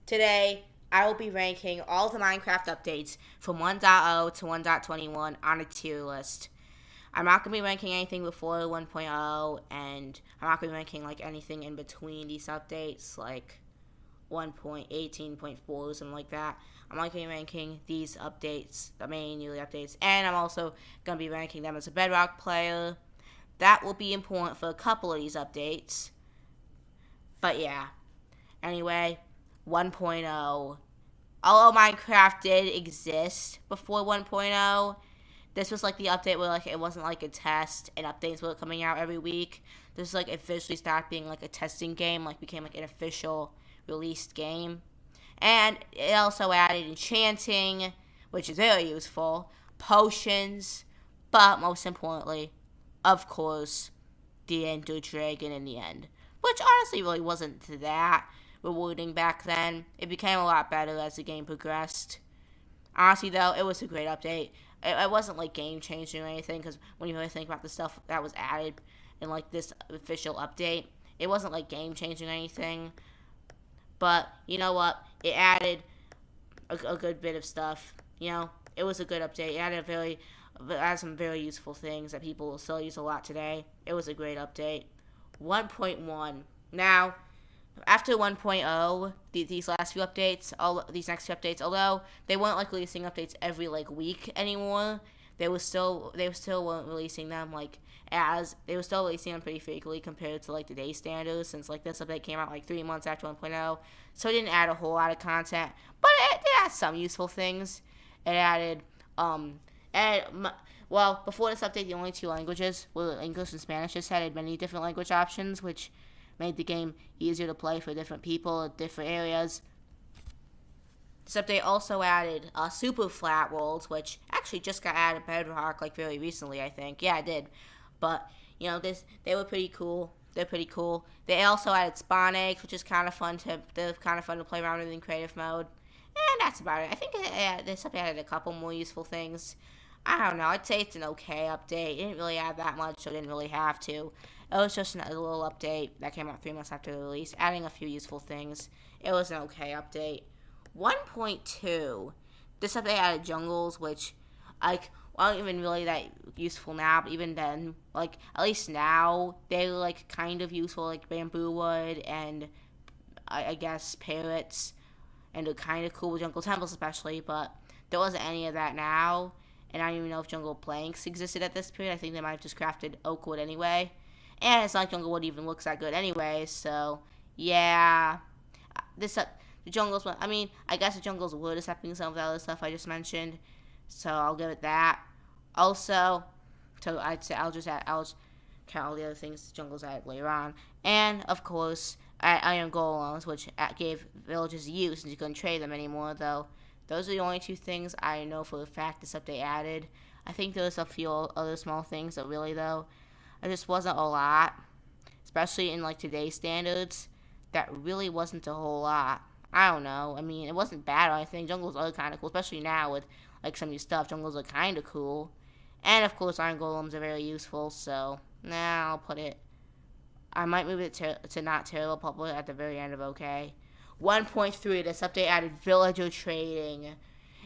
Today, I will be ranking all the Minecraft updates from 1.0 to 1.21 on a tier list. I'm not going to be ranking anything before 1.0, and I'm not going to be ranking like anything in between these updates, like 1.18.4 or something like that. I'm not going to be ranking these updates, the main yearly updates, and I'm also going to be ranking them as a Bedrock player. That will be important for a couple of these updates. But yeah, anyway, 1.0. Although Minecraft did exist before 1.0, this was like the update where like it wasn't like a test and updates were coming out every week. This like officially started being like a testing game, like became like an official released game. And it also added enchanting, which is very useful, potions, but most importantly, of course, the Ender Dragon in the end. Which honestly really wasn't that rewarding back then. It became a lot better as the game progressed. Honestly, though, it was a great update. It wasn't like game changing or anything, because when you really think about the stuff that was added in like this official update, it wasn't like game changing or anything. But you know what? It added a good bit of stuff. It was a good update. It added some very useful things that people will still use a lot today. It was a great update. 1.1. Now, after 1.0, these last few updates, these next few updates, although they weren't like releasing updates every like week anymore, they still weren't releasing them they were still releasing them pretty frequently compared to like today's standards, since like this update came out like 3 months after 1.0, so it didn't add a whole lot of content, but it had some useful things. It added well, before this update, the only two languages were English and Spanish. Just had many different language options, which made the game easier to play for different people in different areas. This update also added super flat worlds, which actually just got added Bedrock like very recently, I think. Yeah, it did. But they were pretty cool. They're pretty cool. They also added spawn eggs, which is kind of fun to play around with in creative mode. And that's about it. I think this update added a couple more useful things. I don't know. I'd say it's an okay update. It didn't really add that much, so it didn't really have to. It was just a little update that came out 3 months after the release, adding a few useful things. It was an okay update. 1.2. This update added jungles, which, like, aren't even really that useful now, but even then, like, at least now, they're, like, kind of useful, like bamboo wood and, I guess, parrots, and they're kind of cool with jungle temples especially, but there wasn't any of that now, and I don't even know if jungle planks existed at this period. I think they might have just crafted oak wood anyway, and it's not like jungle wood even looks that good anyway, so, yeah, the jungles, I mean, I guess the jungles would accepting some of the other stuff I just mentioned, so I'll give it that. Also, so I'd say I'll just count all the other things the jungles added later on, and of course, iron golems, which gave villages use since you couldn't trade them anymore. Though those are the only two things I know for a fact this update added. I think there's a few other small things, but really though, it just wasn't a lot, especially in like today's standards. That really wasn't a whole lot. I don't know. I mean, it wasn't bad or anything. Jungles are kind of cool, especially now with like some new stuff. Jungles are kind of cool, and of course, iron golems are very useful. So now I'll put it. I might move it to not terrible, probably at the very end of okay. 1.3. This update added villager trading.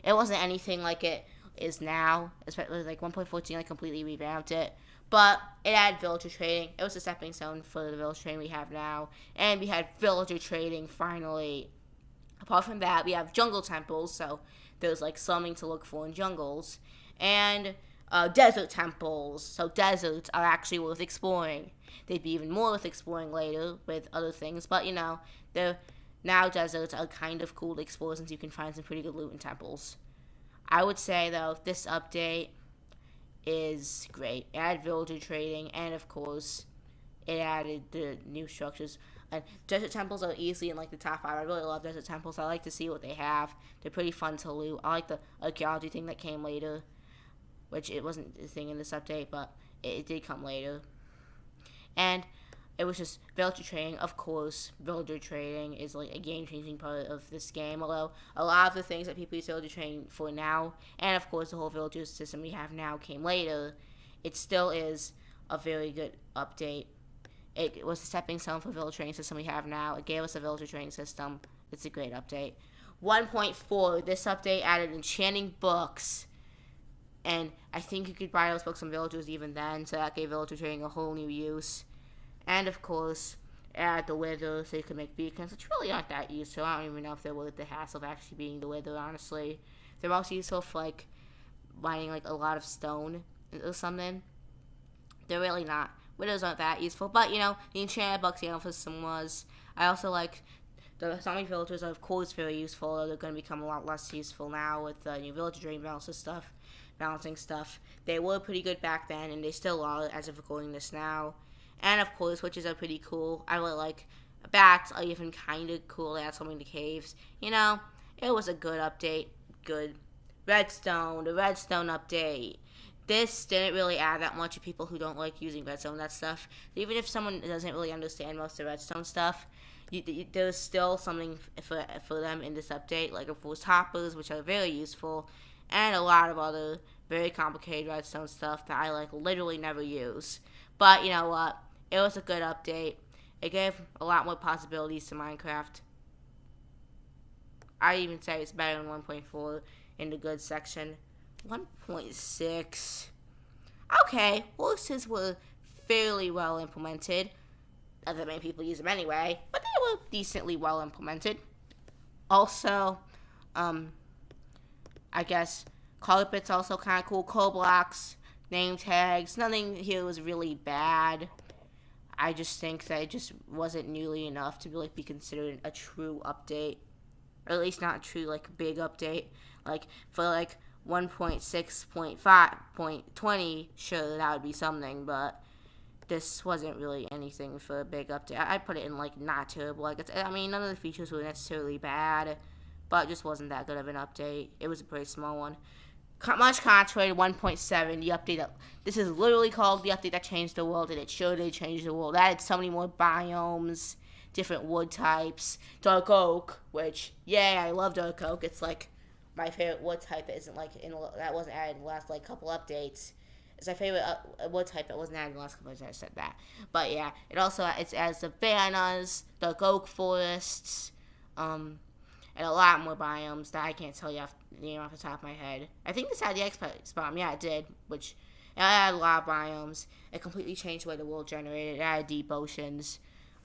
It wasn't anything like it is now, especially like 1.14. Like completely revamped it. But it added villager trading. It was a stepping stone for the villager trading we have now. And we had villager trading finally. Apart from that, we have jungle temples, so there's like something to look for in jungles. And desert temples, so deserts are actually worth exploring. They'd be even more worth exploring later with other things, but now deserts are kind of cool to explore since you can find some pretty good loot in temples. I would say, though, this update is great. It added villager trading, and of course, it added the new structures. And desert temples are easily in like the top 5. I really love desert temples. I like to see what they have. They're pretty fun to loot. I like the archaeology thing that came later, which it wasn't a thing in this update, but it did come later. And it was just villager trading. Of course, villager trading is like a game-changing part of this game. Although a lot of the things that people use villager trading for now, and of course the whole villager system we have now came later, it still is a very good update. It was a stepping stone for villager training system we have now. It gave us a villager training system. It's a great update. 1.4, this update added enchanting books. And I think you could buy those books from villagers even then, so that gave villager training a whole new use. And of course, add the wither so you can make beacons, which really aren't that useful. I don't even know if they're worth the hassle of actually being the wither, honestly. They're also useful for, like, mining, like, a lot of stone or something. They're really not. Withers aren't that useful, but, you know, the enchanted books, you know, for some was. I also like the zombie villagers are, of course, very useful, though they're going to become a lot less useful now with the new villager drain balancing stuff. They were pretty good back then, and they still are as of recording this now. And of course, witches are pretty cool. I really like bats are even kind of cool. They add something to caves. You know, it was a good update. Good. Redstone, the redstone update. This didn't really add that much to people who don't like using redstone, that stuff. Even if someone doesn't really understand most of the redstone stuff, there's still something for them in this update, like of course hoppers, which are very useful, and a lot of other very complicated redstone stuff that I like literally never use. But you know what? It was a good update. It gave a lot more possibilities to Minecraft. I even say it's better than 1.4 in the good section. 1.6. Okay, horses were fairly well implemented. Not that many people use them anyway, but they were decently well implemented. Also, I guess carpets also kind of cool. Coal blocks, name tags. Nothing here was really bad. I just think that it just wasn't nearly enough to be considered a true update, or at least not a true big update. Like for 1.6.5.20, sure, that would be something, but this wasn't really anything for a big update. I put it in not terrible. None of the features were necessarily bad, but it just wasn't that good of an update. It was a pretty small one. Much contrary to 1.7, the update this is literally called the update that changed the world, and it sure did change the world. That had so many more biomes, different wood types, dark oak, which, yay, I love dark oak. It's my favorite wood type that isn't that wasn't added in the last couple updates. It's my favorite wood type that wasn't added in the last couple updates. I said that, but yeah, it adds the bananas, dark oak forests, and a lot more biomes that I can't tell you off the top of my head. I think this had the X bomb. Yeah, it did. Which it had a lot of biomes. It completely changed the way the world generated. It added deep oceans.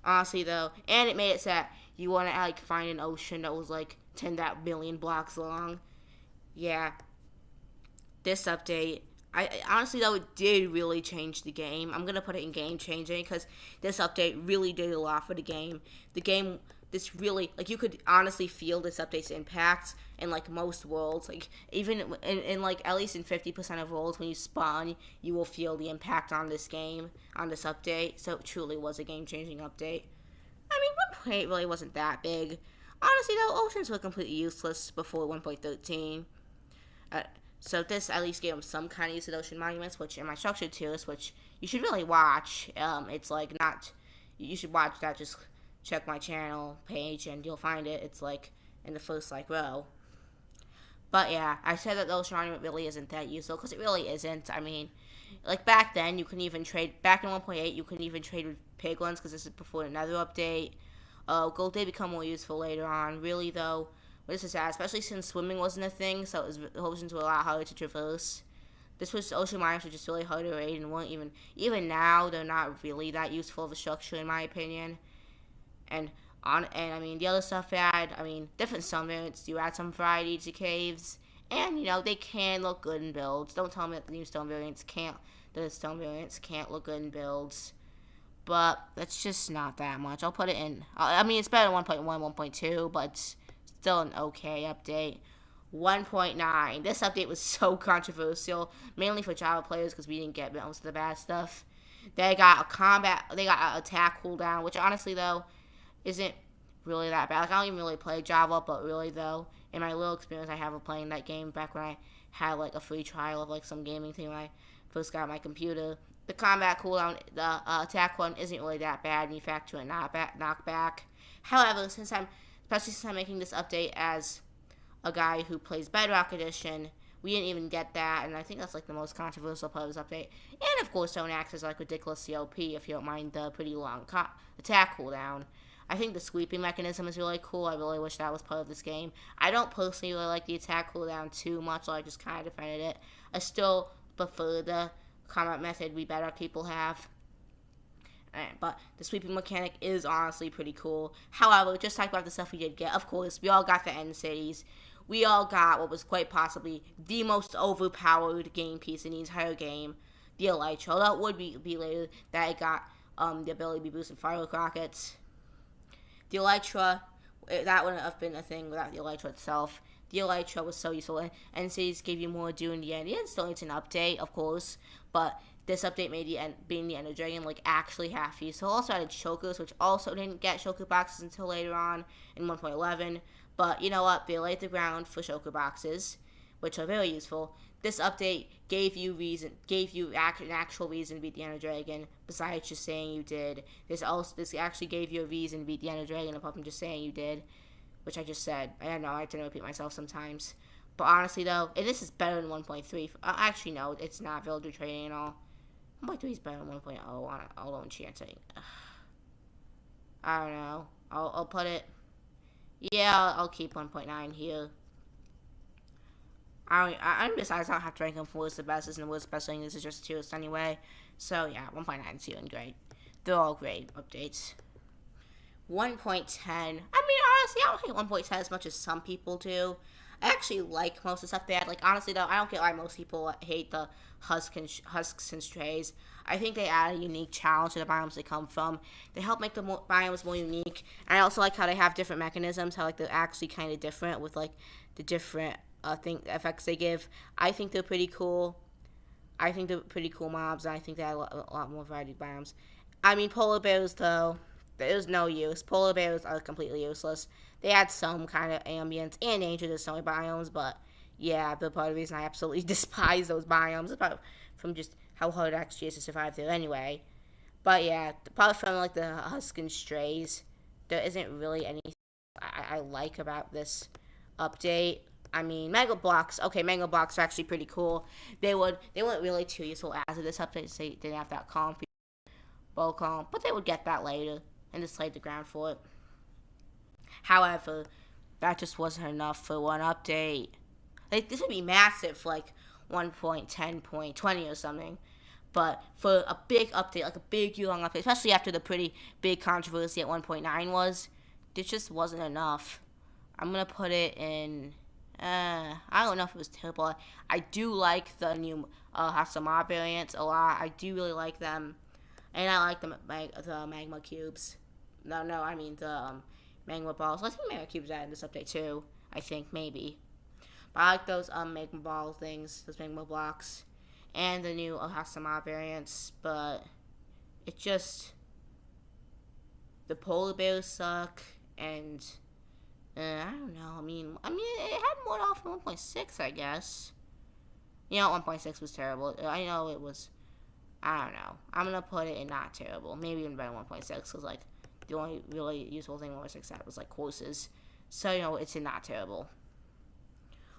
Honestly, though, and it made it so that you want to find an ocean that was 10 billion blocks long. Yeah. This update, I honestly though, it did really change the game. I'm gonna put it in game changing because this update really did a lot for the game. This really, you could honestly feel this update's impact in, most worlds. Even in at least in 50% of worlds, when you spawn, you will feel the impact on this game, on this update. So it truly was a game-changing update. 1.8 really wasn't that big. Honestly, though, oceans were completely useless before 1.13. So this at least gave them some kind of use of ocean monuments, which in my structured tiers, which you should really watch. It's not, you should watch that, just check my channel page and you'll find it. It's in the first row. But yeah, I said that the ocean monument really isn't that useful because it really isn't. Back then you couldn't even trade. Back in 1.8 you couldn't even trade with piglins because this is before another update. Gold did become more useful later on. Really though, this is sad, especially since swimming wasn't a thing, so the oceans were a lot harder to traverse. Ocean monuments were just really hard to raid and weren't even now they're not really that useful of a structure in my opinion. And the other stuff they add, different stone variants do add some variety to caves, and they can look good in builds. Don't tell me that the stone variants can't look good in builds, but that's just not that much. I'll put it in. It's better than 1.1, 1.2, but it's still an okay update. 1.9. This update was so controversial, mainly for Java players because we didn't get most of the bad stuff. They got an attack cooldown, which honestly though isn't really that bad. I don't even really play Java, but really though, in my little experience I have of playing that game back when I had a free trial of some gaming thing when I first got my computer, the combat cooldown, the attack one isn't really that bad when you factor in knockback. However, especially since I'm making this update as a guy who plays Bedrock Edition, We didn't even get that, and I think that's like the most controversial part of this update. And of course, don't act as like ridiculous COP if you don't mind the pretty long attack cooldown. I think the sweeping mechanism is really cool. I really wish that was part of this game. I don't personally really like the attack cooldown too much, so I just kind of defended it. I still prefer the combat method we better people have. But the sweeping mechanic is honestly pretty cool. However, just talk about the stuff we did get. Of course, we all got the end cities. We all got what was quite possibly the most overpowered game piece in the entire game, the Elytra. That would be later that it got the ability to be boosted firework rockets. The Elytra, that wouldn't have been a thing without the Elytra itself. The Elytra was so useful, and cities gave you more to do in the end. It still needs an update, of course, but this update made being the Ender Dragon like actually half useful. Also added chokers, which also didn't get choker boxes until later on in 1.11. But you know what? They laid the ground for choker boxes, which are very useful. This update gave you an actual reason to beat the Ender Dragon, besides just saying you did. This actually gave you a reason to beat the Ender Dragon, apart from just saying you did, which I just said. I don't know, I tend to repeat myself sometimes. But honestly though, and this is better than 1.3. Actually no, it's not villager training at all. 1.3 is better than 1.0 on auto enchanting. I don't know. I'll put it. Yeah, I'll keep 1.9 here. Besides, I don't have to rank them from worst to best. Isn't the worst best thing. This is just tier list anyway. So yeah, 1.9 is feeling great. They're all great updates. 1.10. I mean, honestly, I don't hate 1.10 as much as some people do. I actually like most of the stuff they had. Like, honestly, though, I don't get why most people hate the husks and strays. I think they add a unique challenge to the biomes they come from. They help make the biomes more unique. And I also like how they have different mechanisms, how, like, they're actually kind of different with, like, the different effects they give. I think they're pretty cool. I think they're pretty cool mobs, and I think they add a lot more variety of biomes. I mean, polar bears, though, there's no use. Polar bears are completely useless. They add some kind of ambience and nature to snowy biomes, but yeah, the part of the reason I absolutely despise those biomes, apart from just how hard it actually is to survive there anyway. But yeah, apart from like the husk and strays, there isn't really anything I like about this update. I mean, Mega Blocks. Okay, Mega Blocks are actually pretty cool. They weren't really too useful as of this update, so they didn't have that bow comp, but they would get that later and just laid the ground for it. However, that just wasn't enough for one update. Like, this would be massive for like 1.10.20 or something. But for a big update, like a big year-long update, especially after the pretty big controversy at 1.9 was, this just wasn't enough. I'm going to put it in, I don't know if it was terrible. I do like the new Hasama variants a lot. I do really like them. And I like the magma cubes. No, I mean the magma balls. I think magma cubes added in this update too. I think, maybe. But I like those magma ball things, those magma blocks. And the new Hasama variants. But it just, the polar bears suck. And I don't know. I mean, it had more off than 1.6, I guess. You know, 1.6 was terrible. I know it was. I don't know. I'm going to put it in not terrible. Maybe even better than 1.6. Because, like, the only really useful thing 1.6 had was, like, courses. So, you know, it's in not terrible.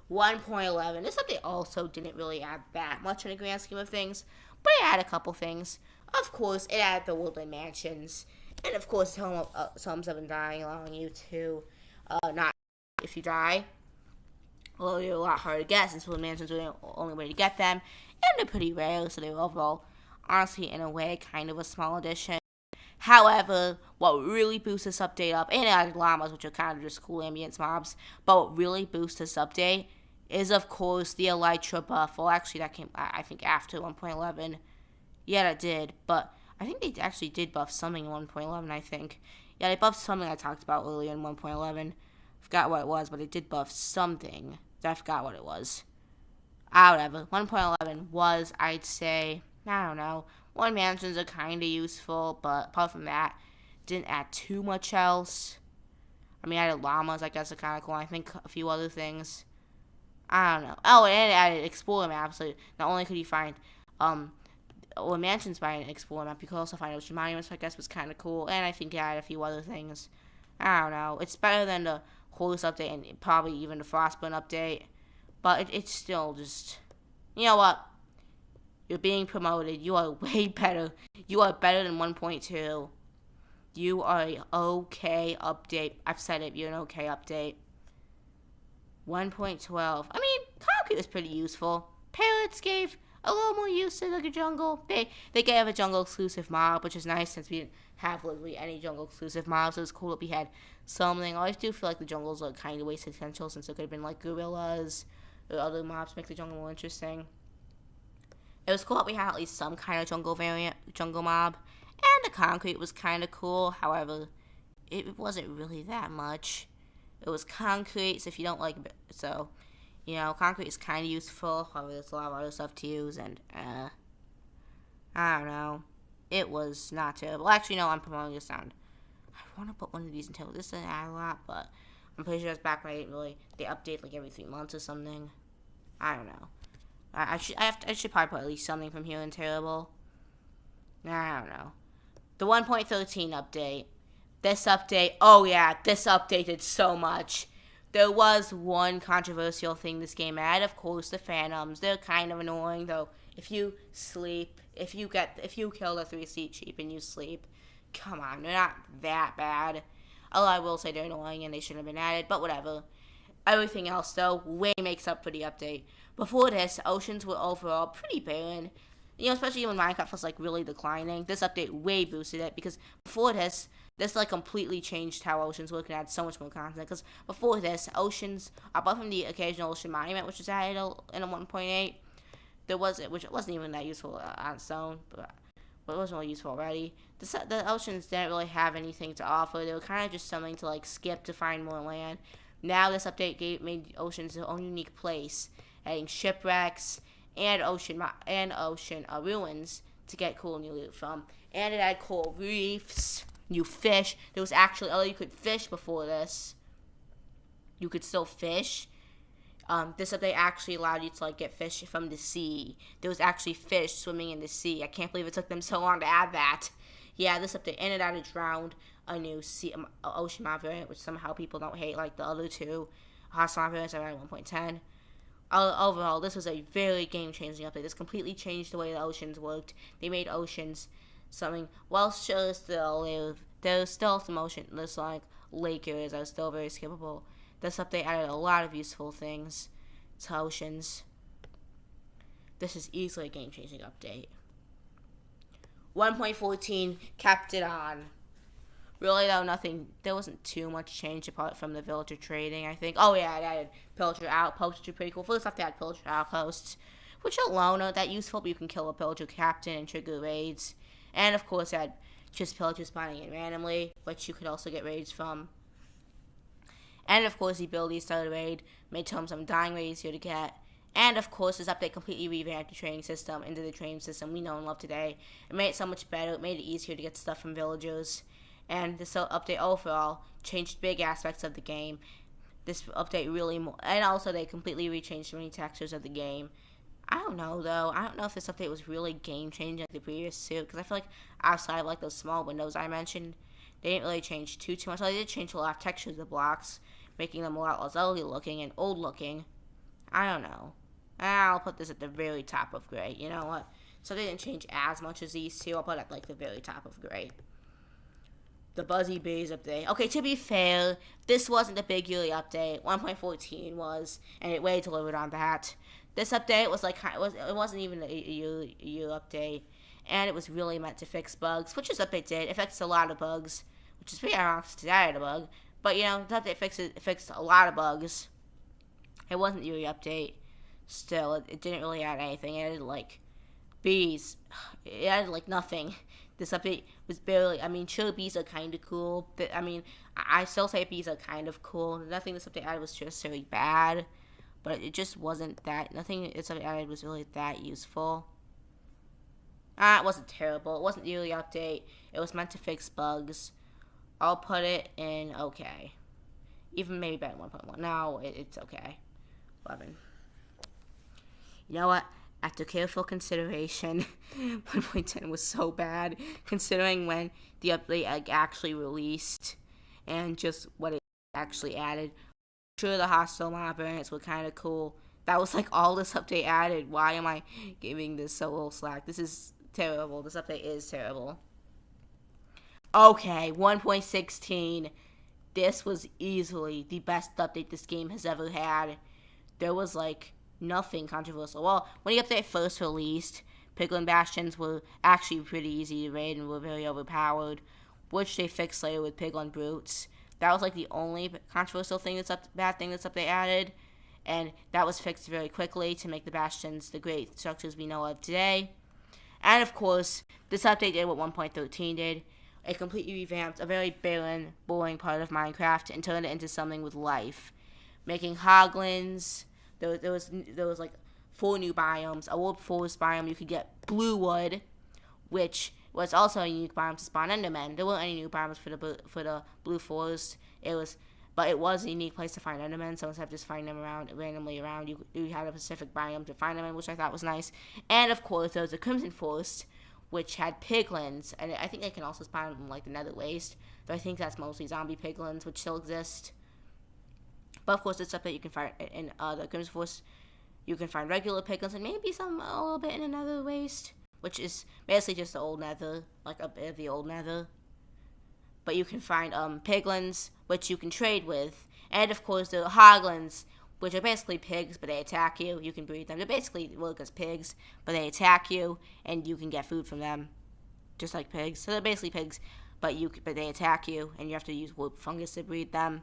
1.11. This update also didn't really add that much in the grand scheme of things. But it added a couple things. Of course, it added the Woodland Mansions. And, of course, Homes of Undying, allowing you to not if you die. Although they're a lot harder to get, since Woodland Mansions are the only way to get them. And they're pretty rare, so they're overall, honestly, in a way, kind of a small addition. However, what really boosts this update up, and it added llamas, which are kind of just cool ambience mobs, but what really boosts this update is, of course, the Elytra buff. Well, actually, that came, I think, after 1.11. Yeah, that did, but I think they actually did buff something in 1.11, I think. Yeah, they buffed something I talked about earlier in 1.11. Forgot what it was, but they did buff something. I forgot what it was. Whatever. 1.11 was, I'd say, I don't know. Woodland Mansions are kind of useful, but apart from that, didn't add too much else. I mean, added llamas, I guess, are kind of cool. I think a few other things. I don't know. Oh, and it added Explorer maps. So not only could you find Woodland Mansions by an Explorer map, you could also find Ocean Monuments, which I guess was kind of cool. And I think it added a few other things. I don't know. It's better than the Horus update and probably even the Frostburn update. But it's still just, you know what? You're being promoted. You are way better. You are better than 1.2. You are an okay update. I've said it. You're an okay update. 1.12. I mean, Concrete was pretty useful. Parrots gave a little more use to the jungle. They gave a jungle exclusive mob, which is nice since we didn't have literally any jungle exclusive mobs. It was cool that we had something. I always do feel like the jungles are kind of wasted potential since it could have been like gorillas or other mobs to make the jungle more interesting. It was cool that we had at least some kind of jungle mob. And the Concrete was kind of cool. However, it wasn't really that much. It was Concrete, so if you don't like it, so, you know, Concrete is kind of useful. However, there's a lot of other stuff to use, and, I don't know. It was not terrible. Actually, no, I'm promoting this sound. I want to put one of these until this doesn't add a lot, but I'm pretty sure it's back when I didn't really, they update like every 3 months or something. I don't know. I should probably put at least something from here in terrible. I don't know. The 1.13 update. This update, oh yeah, this update did so much. There was one controversial thing this game had. Of course, the Phantoms. They're kind of annoying, though. If you sleep, if you kill the 3-seat sheep and you sleep, come on, they're not that bad. Although I will say they're annoying and they shouldn't have been added, but whatever. Everything else, though, way makes up for the update. Before this, oceans were overall pretty barren. You know, especially when Minecraft was, like, really declining. This update way boosted it, because before this, like, completely changed how oceans work and added so much more content. Because before this, oceans, apart from the occasional ocean monument, which was added in a 1.8, which wasn't even that useful on its own, but it wasn't really useful already. The oceans didn't really have anything to offer. They were kind of just something to, like, skip to find more land. Now this update made oceans their own unique place, adding shipwrecks and ocean ruins to get cool new loot from. And it had coral reefs, new fish. There was actually, you could fish before this. You could still fish. This update actually allowed you to, like, get fish from the sea. There was actually fish swimming in the sea. I can't believe it took them so long to add that. Yeah, this update, and it added Drowned, a new ocean mob variant, which somehow people don't hate like the other two hostile mob variants around 1.10. Overall, this was a very game-changing update. This completely changed the way the oceans worked. They made oceans something, well, sure, there's still some ocean, there's like lake areas that are still very skippable. This update added a lot of useful things to oceans. This is easily a game-changing update. 1.14 kept it on. Really, though, there wasn't too much change apart from the villager trading, I think. Oh, yeah, it added pillager outposts, which are pretty cool. First off, they had pillager outposts, which alone aren't that useful, but you can kill a pillager captain and trigger raids. And, of course, it had just pillagers spawning in randomly, which you could also get raids from. And, of course, the ability to start a raid made some dying raids easier to get. And, of course, this update completely revamped the training system into the training system we know and love today. It made it so much better. It made it easier to get stuff from villagers. And this update overall changed big aspects of the game. This update really and also they completely rechanged many textures of the game. I don't know, though. I don't know if this update was really game-changing like the previous two, because I feel like outside of like those small windows I mentioned, they didn't really change too much. Well, they did change a lot of textures of the blocks, making them a lot less ugly looking and old looking. I don't know. I'll put this at the very top of gray. You know what? So they didn't change as much as these two. I'll put it at like the very top of gray. The Buzzy Bees update. Okay, to be fair, this wasn't a big yearly update. 1.14 was, and it way delivered on that. This update was like it wasn't even a year update, and it was really meant to fix bugs, which this update did. It fixed a lot of bugs, which is pretty ironic to add a bug. But you know, the update fixed a lot of bugs. It wasn't a yearly update. Still, it didn't really add anything. It added like bees. It added like nothing. This update was barely, I mean, sure, bees are kind of cool. But, I mean, I still say bees are kind of cool. Nothing this update added was just really bad. But it just wasn't that, nothing this update added was really that useful. It wasn't terrible. It wasn't a yearly update. It was meant to fix bugs. I'll put it in okay. Even maybe better than 1.1. No, it's okay. 11. You know what? After careful consideration, 1.10 was so bad, considering when the update actually released and just what it actually added. Sure, the hostile mob variants were kind of cool. That was like all this update added. Why am I giving this so little slack? This is terrible. This update is terrible. Okay, 1.16. This was easily the best update this game has ever had. There was like nothing controversial. Well, when the update first released, Piglin Bastions were actually pretty easy to raid and were very overpowered, which they fixed later with Piglin Brutes. That was like the only controversial thing bad thing that's update added, and that was fixed very quickly to make the Bastions the great structures we know of today. And of course, this update did what 1.13 did. It completely revamped a very barren, boring part of Minecraft and turned it into something with life, making hoglins. There was like 4 new biomes. A wood forest biome, you could get blue wood, which was also a unique biome to spawn Endermen. There weren't any new biomes for the blue forest. But it was a unique place to find Endermen, so instead of just finding them randomly around, you had a specific biome to find them in, which I thought was nice. And of course, there was the Crimson Forest, which had piglins, and I think they can also spawn in like the Nether Waste, though I think that's mostly zombie piglins, which still exist. But of course, it's stuff that you can find in the Crimson Forest. You can find regular piglins and maybe a little bit in the Nether Waste, which is basically just the old Nether, like a bit of the old Nether. But you can find piglins, which you can trade with, and of course the hoglins, which are basically pigs, but they attack you. You can breed them. They basically work as pigs, but they attack you, and you can get food from them, just like pigs. So they're basically pigs, but they attack you, and you have to use warp fungus to breed them.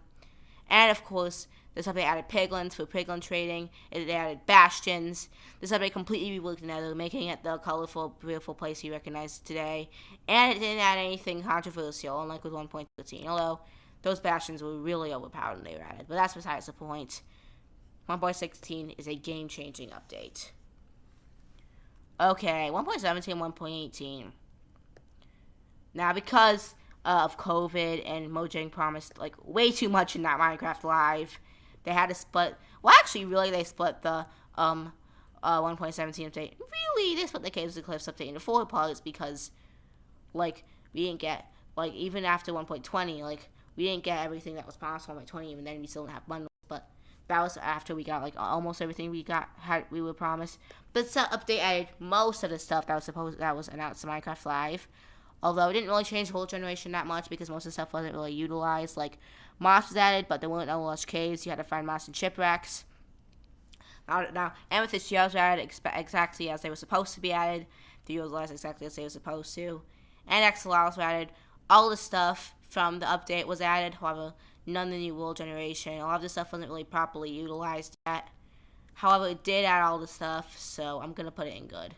And of course, this update added piglins for piglin trading. It added bastions. This update completely reworked Nether, making it the colorful, beautiful place you recognize today. And it didn't add anything controversial, unlike with 1.13. Although those bastions were really overpowered when they were added, but that's besides the point. 1.16 is a game-changing update. Okay, 1.17, 1.18. Now, because of COVID and Mojang promised like way too much in that Minecraft Live, they had to split. Well, actually, really, they split the 1.17 update. Really, they split the Caves of the Cliffs update into 4 parts because, like, we didn't get even after 1.20, like we didn't get everything that was promised 1.20. Even then, we still didn't have bundles, but that was after we got like almost everything we were promised. This update added most of the stuff that was announced in Minecraft Live. Although it didn't really change the whole generation that much because most of the stuff wasn't really utilized. Like moss was added, but there weren't no lush caves. You had to find moss in shipwrecks. Now amethyst geodes were added exactly as they were supposed to be added. The utilized exactly as they were supposed to. And XLRs were added. All the stuff from the update was added. However, none of the new world generation. A lot of the stuff wasn't really properly utilized yet. However, it did add all the stuff, so I'm going to put it in good.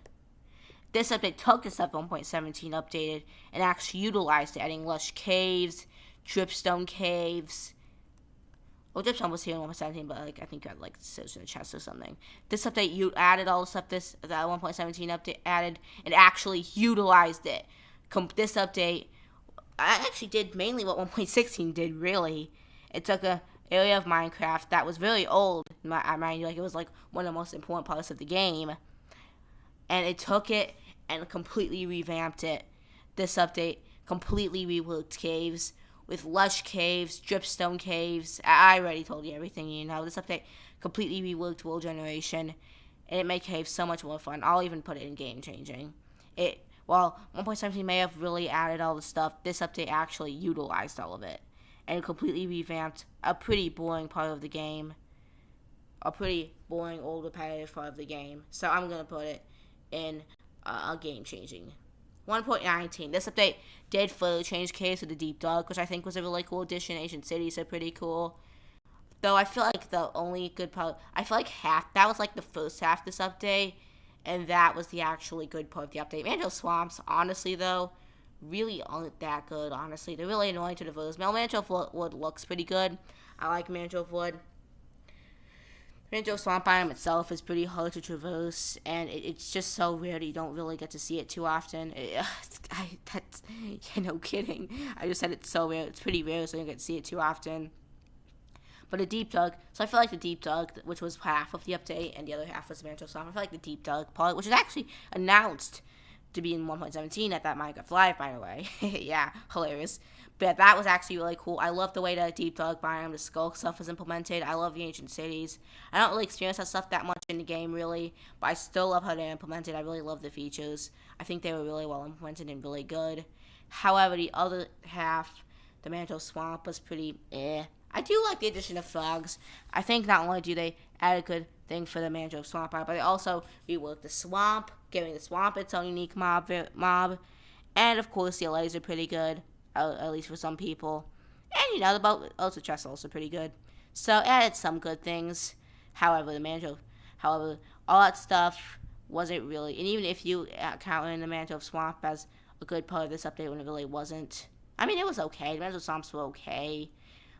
This update took the stuff 1.17 updated and actually utilized it, adding lush caves, dripstone caves. Well, dripstone was here in 1.17, but like I think you had like scissors in the chest or something. This update you added all the stuff that 1.17 update added and actually utilized it. This update I actually did mainly what 1.16 did, really. It took a area of Minecraft that was very old, mind you, like it was like one of the most important parts of the game, and it took it and completely revamped it. This update completely reworked caves with lush caves, dripstone caves. I already told you everything you know. This update completely reworked world generation, and it made caves so much more fun. I'll even put it in game changing. While 1.17 may have really added all the stuff, this update actually utilized all of it and completely revamped a pretty boring part of the game. A pretty boring, old, repetitive part of the game. So I'm going to put it in a game-changing. 1.19. This update did further change caves with the Deep Dark, which I think was a really cool addition. Ancient cities are pretty cool. Though I feel like the only good part, I feel like that was like the first half of this update. And that was the actually good part of the update. Mangrove Swamps, honestly, though, really aren't that good, honestly. They're really annoying to traverse. Mangrove Wood looks pretty good. I like Mangrove Wood. Mangrove Swamp biome itself is pretty hard to traverse, and it's just so rare that you don't really get to see it too often. No kidding. I just said it's so rare. It's pretty rare, so you don't get to see it too often. But a Deep Dark, so I feel like the Deep Dark, which was half of the update, and the other half was Mangrove Swamp, I feel like the Deep Dark part, which is actually announced to be in 1.17 at that Minecraft Live, by the way. Yeah, hilarious. But that was actually really cool. I love the way the Deep Dark Biome, the Skull stuff was implemented. I love the Ancient Cities. I don't really experience that stuff that much in the game, really, but I still love how they're implemented. I really love the features. I think they were really well implemented and really good. However, the other half, the Manto Swamp, was pretty eh. I do like the addition of frogs. I think not only do they add a good thing for the Manto Swamp, but they also reworked the swamp, giving the swamp its own unique mob. And, of course, the LAs are pretty good. At least for some people. And, the boat, also chests are also pretty good. So, it added some good things. However, all that stuff wasn't really, and even if you count in the Manto Swamp as a good part of this update, when it really wasn't. I mean, it was okay. The Manto Swamps were okay.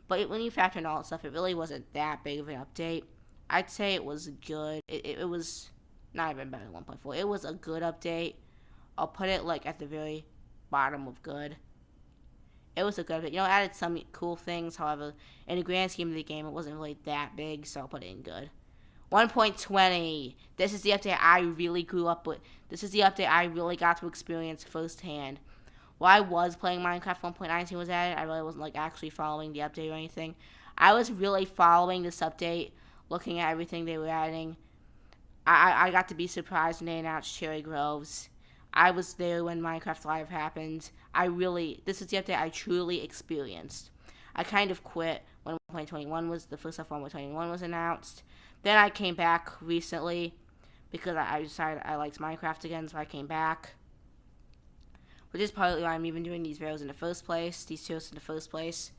But when you factor in all that stuff, it really wasn't that big of an update. I'd say it was good. It was not even better than 1.4. It was a good update. I'll put it, at the very bottom of good. It was a good bit. It added some cool things. However, in the grand scheme of the game, it wasn't really that big, so I'll put it in good. 1.20. This is the update I really grew up with. This is the update I really got to experience firsthand. While I was playing Minecraft 1.19 was added, I really wasn't, actually following the update or anything. I was really following this update, looking at everything they were adding. I got to be surprised when they announced Cherry Groves. I was there when Minecraft Live happened. This is the update I truly experienced. I kind of quit when 1.21 was, the first stuff 1.21 was announced. Then I came back recently because I decided I liked Minecraft again, so I came back. Which is partly why I'm even doing these videos in the first place, these videos in the first place.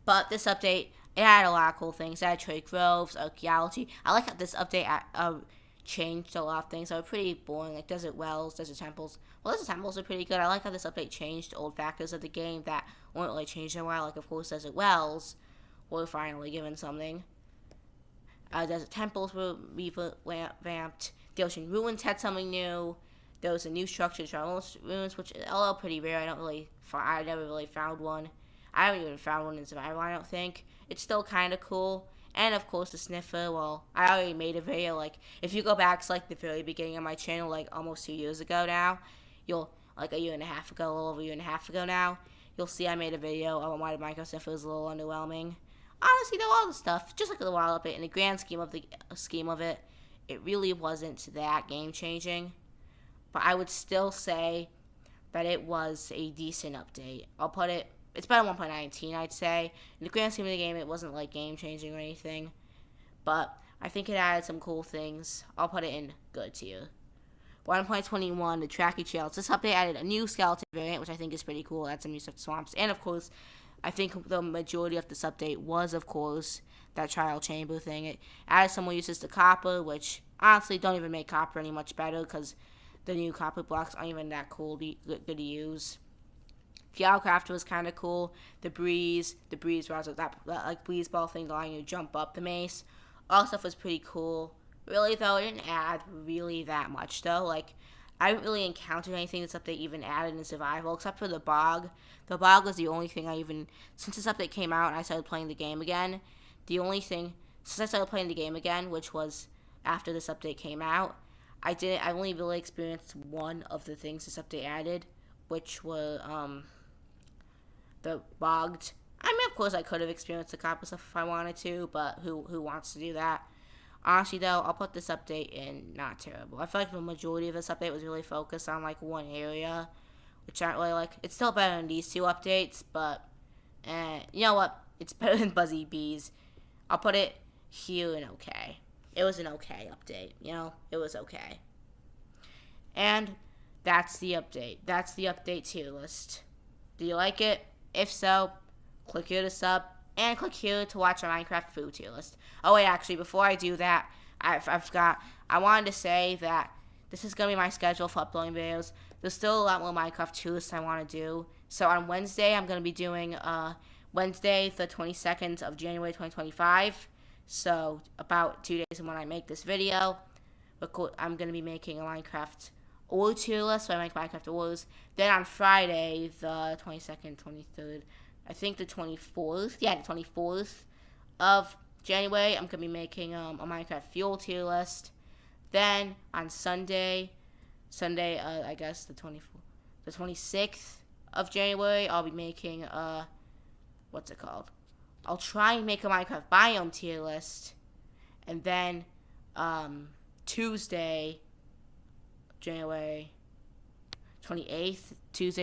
But this update, it had a lot of cool things. It had Cherry Groves, archaeology. I like how this update changed a lot of things that were pretty boring, like desert wells, desert temples. Well, desert temples are pretty good. I like how this update changed old factors of the game that weren't really changed in a while. Like, of course, desert wells were finally given something. Desert temples were revamped. The ocean ruins had something new. There was a new structure, Charles Ruins, which is all pretty rare. I never really found one. I haven't even found one in survival, I don't think. It's still kind of cool. And, of course, the sniffer, well, I already made a video, if you go back to, the very beginning of my channel, almost 2 years ago now, you'll, a year and a half ago, a little over a year and a half ago now, you'll see I made a video on why the Minecraft sniffer was a little underwhelming. Honestly, though, all the stuff, just a while of it, in the grand scheme of it, it really wasn't that game-changing. But I would still say that it was a decent update. I'll put it, it's better than 1.19, I'd say. In the grand scheme of the game, it wasn't, game-changing or anything. But I think it added some cool things. I'll put it in good tier. 1.21, the Tracky Trails. This update added a new skeleton variant, which I think is pretty cool. Add some new stuff to swamps. And, of course, I think the majority of this update was, of course, that trial chamber thing. It added some more uses to copper, which, honestly, don't even make copper any much better, because the new copper blocks aren't even that good to use. Fjallcrafter was kind of cool. The breeze was that breeze ball thing allowing you to jump up the mace. All stuff was pretty cool. Really, though, it didn't add really that much, though. I didn't really encounter anything this update even added in survival, except for the bog. The bog was the only thing since this update came out and I started playing the game again, since I started playing the game again, which was after this update came out, I only really experienced one of the things this update added, which were, the bogged. I mean, of course, I could have experienced the copper stuff if I wanted to, but who wants to do that? Honestly, though, I'll put this update in not terrible. I feel like the majority of this update was really focused on, one area, which I don't really It's still better than these two updates, but, you know what? It's better than Buzzy Bees. I'll put it here in okay. It was an okay update, It was okay. And that's the update. That's the update tier list. Do you like it? If so, click here to sub, and click here to watch our Minecraft food tier list. Oh wait, actually, before I do that, I forgot. I wanted to say that this is going to be my schedule for uploading videos. There's still a lot more Minecraft tier lists I want to do. So on Wednesday, I'm going to be doing, Wednesday, the 22nd of January 2025. So about 2 days from when I make this video, I'm going to be making a Minecraft ore tier list, so I make Minecraft ores. Then on Friday, the 22nd, 23rd, I think the 24th, the 24th of January, I'm going to be making a Minecraft fuel tier list. Then on Sunday, Sunday, I guess the 26th of January, I'll be making what's it called? I'll try and make a Minecraft biome tier list, and then Tuesday, January 28th, Tuesday.